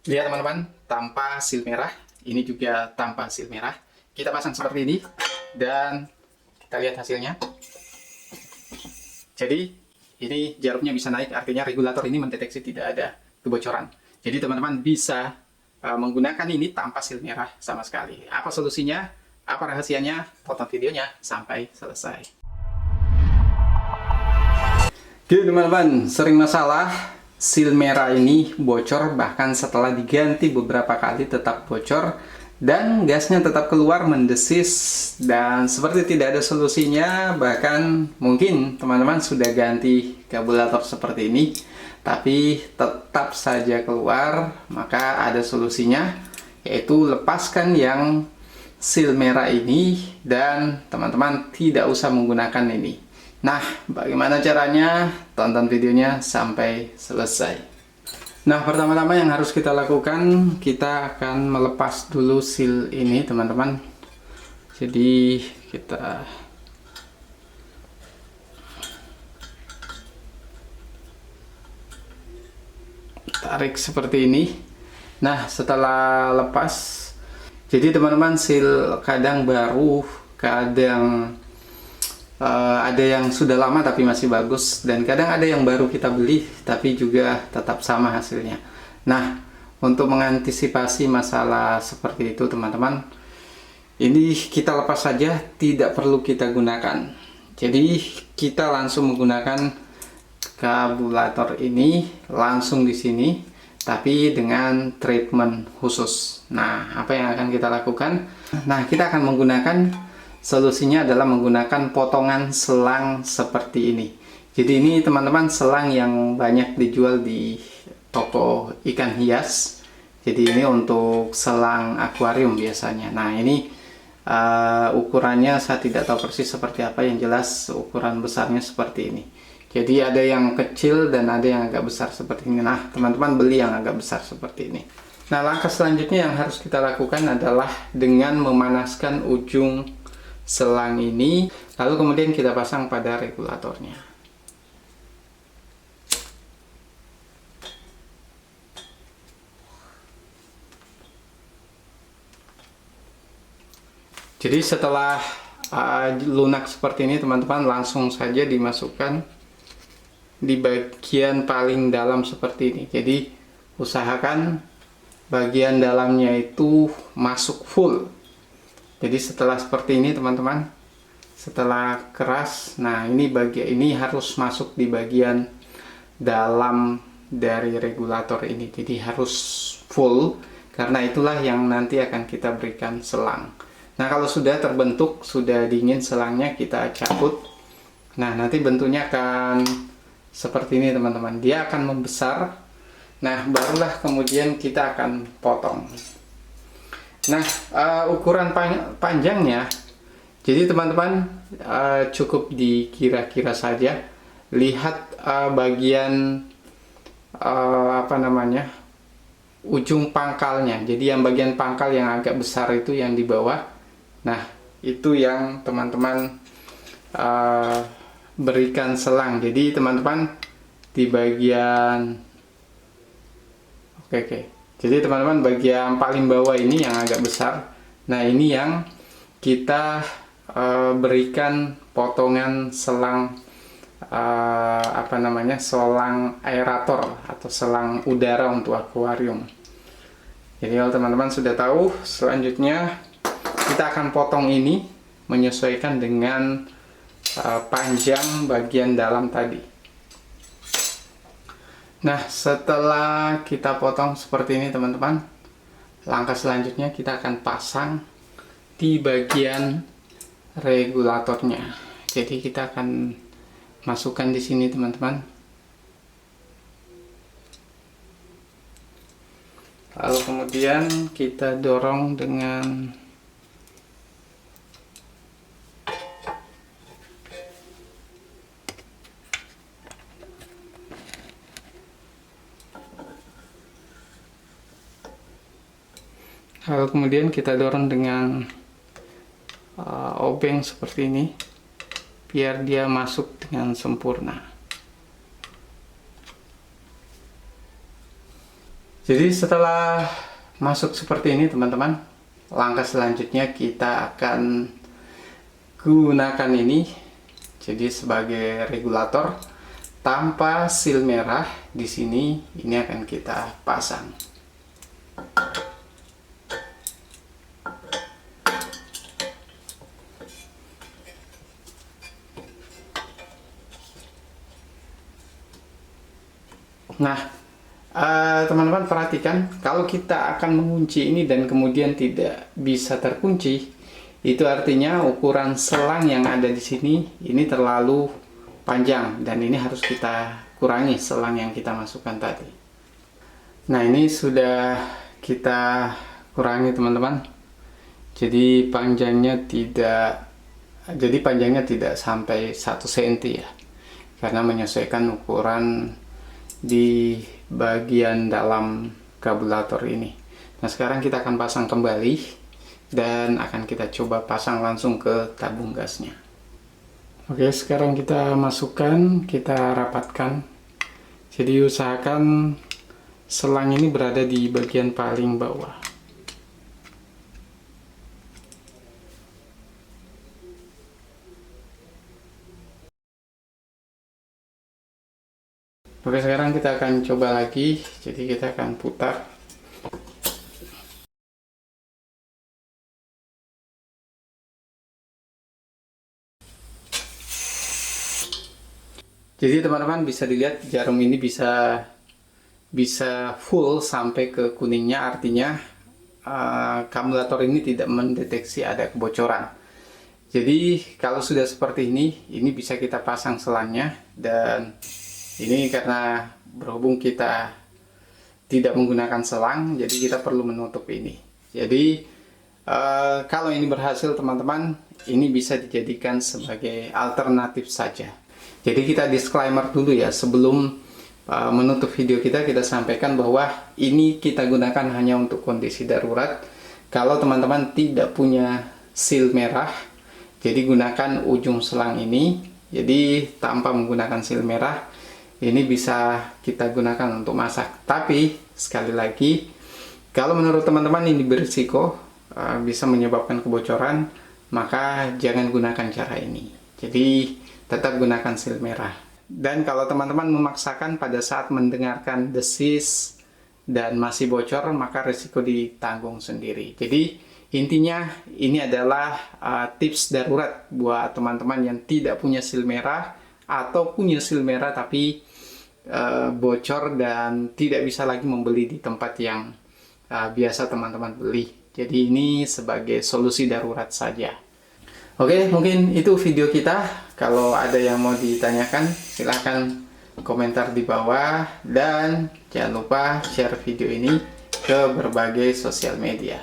Lihat teman-teman, tanpa seal merah. Ini juga tanpa seal merah. Kita pasang seperti ini dan kita lihat hasilnya. Jadi ini jarumnya bisa naik, artinya regulator ini mendeteksi tidak ada kebocoran. Jadi teman-teman bisa menggunakan ini tanpa seal merah sama sekali. Apa solusinya? Apa rahasianya? Tonton videonya sampai selesai. Oke teman-teman, sering masalah seal merah ini bocor, bahkan setelah diganti beberapa kali tetap bocor dan gasnya tetap keluar mendesis dan seperti tidak ada solusinya. Bahkan mungkin teman-teman sudah ganti karburator seperti ini tapi tetap saja keluar. Maka ada solusinya, yaitu lepaskan yang seal merah ini dan teman-teman tidak usah menggunakan ini. Nah, bagaimana caranya? Tonton videonya sampai selesai. Nah, pertama-tama yang harus kita lakukan, kita akan melepas dulu seal ini, teman-teman. Jadi, kita tarik seperti ini. Nah, setelah lepas, jadi teman-teman, seal kadang baru, kadang ada yang sudah lama tapi masih bagus, dan kadang ada yang baru kita beli tapi juga tetap sama hasilnya. Nah, untuk mengantisipasi masalah seperti itu teman-teman, ini kita lepas saja, tidak perlu kita gunakan. Jadi kita langsung menggunakan karburator ini langsung di sini, tapi dengan treatment khusus. Nah, apa yang akan kita lakukan? Nah, kita akan menggunakan, solusinya adalah menggunakan potongan selang seperti ini. Jadi ini teman-teman selang yang banyak dijual di toko ikan hias. Jadi ini untuk selang akuarium biasanya. Nah ini ukurannya saya tidak tahu persis seperti apa, yang jelas ukuran besarnya seperti ini. Jadi ada yang kecil dan ada yang agak besar seperti ini. Nah teman-teman beli yang agak besar seperti ini. Nah langkah selanjutnya yang harus kita lakukan adalah dengan memanaskan ujung selang ini, lalu kemudian kita pasang pada regulatornya. Jadi setelah lunak seperti ini teman-teman, langsung saja dimasukkan di bagian paling dalam seperti ini. Jadi usahakan bagian dalamnya itu masuk full. Jadi setelah seperti ini teman-teman, setelah keras, nah ini bagian ini harus masuk di bagian dalam dari regulator ini. Jadi harus full, karena itulah yang nanti akan kita berikan selang. Nah kalau sudah terbentuk, sudah dingin selangnya, kita cabut. Nah nanti bentuknya akan seperti ini teman-teman, dia akan membesar. Nah barulah kemudian kita akan potong. Nah, ukuran panjangnya, jadi teman-teman cukup dikira-kira saja. Lihat bagian ujung pangkalnya. Jadi yang bagian pangkal yang agak besar itu yang di bawah. Nah, itu yang teman-teman berikan selang. Jadi teman-teman di bagian oke. Jadi teman-teman bagian paling bawah ini yang agak besar. Nah ini yang kita berikan potongan selang selang aerator atau selang udara untuk akuarium. Jadi kalau teman-teman sudah tahu, selanjutnya kita akan potong ini menyesuaikan dengan panjang bagian dalam tadi. Nah setelah kita potong seperti ini teman-teman, langkah selanjutnya kita akan pasang di bagian regulatornya. Jadi kita akan masukkan di sini teman-teman, lalu kemudian kita dorong dengan obeng seperti ini, biar dia masuk dengan sempurna. Jadi setelah masuk seperti ini teman-teman, langkah selanjutnya kita akan gunakan ini jadi sebagai regulator tanpa seal merah. Di sini ini akan kita pasang. Nah, teman-teman perhatikan, kalau kita akan mengunci ini dan kemudian tidak bisa terkunci, itu artinya ukuran selang yang ada di sini ini terlalu panjang dan ini harus kita kurangi selang yang kita masukkan tadi. Nah, ini sudah kita kurangi teman-teman. Jadi panjangnya tidak sampai 1 cm ya. Karena menyesuaikan ukuran di bagian dalam karburator ini. Nah, sekarang kita akan pasang kembali dan akan kita coba pasang langsung ke tabung gasnya. Oke, sekarang kita masukkan, kita rapatkan. Jadi usahakan selang ini berada di bagian paling bawah. Oke, sekarang kita akan coba lagi. Jadi kita akan putar. Jadi teman-teman bisa dilihat jarum ini bisa full sampai ke kuningnya, artinya karburator ini tidak mendeteksi ada kebocoran. Jadi kalau sudah seperti ini bisa kita pasang selangnya, dan ini karena berhubung kita tidak menggunakan selang, jadi kita perlu menutup ini. Jadi kalau ini berhasil teman-teman, ini bisa dijadikan sebagai alternatif saja. Jadi kita disclaimer dulu ya, sebelum menutup video kita sampaikan bahwa ini kita gunakan hanya untuk kondisi darurat. Kalau teman-teman tidak punya seal merah, jadi gunakan ujung selang ini. Jadi tanpa menggunakan seal merah, ini bisa kita gunakan untuk masak. Tapi sekali lagi, kalau menurut teman-teman ini berisiko, bisa menyebabkan kebocoran, maka jangan gunakan cara ini. Jadi tetap gunakan seal merah. Dan kalau teman-teman memaksakan pada saat mendengarkan desis dan masih bocor, maka risiko ditanggung sendiri. Jadi intinya ini adalah tips darurat buat teman-teman yang tidak punya seal merah atau punya seal merah tapi bocor dan tidak bisa lagi membeli di tempat yang biasa teman-teman beli. Jadi ini sebagai solusi darurat saja. Oke, mungkin itu video kita. Kalau ada yang mau ditanyakan, silahkan komentar di bawah. Dan jangan lupa share video ini ke berbagai sosial media.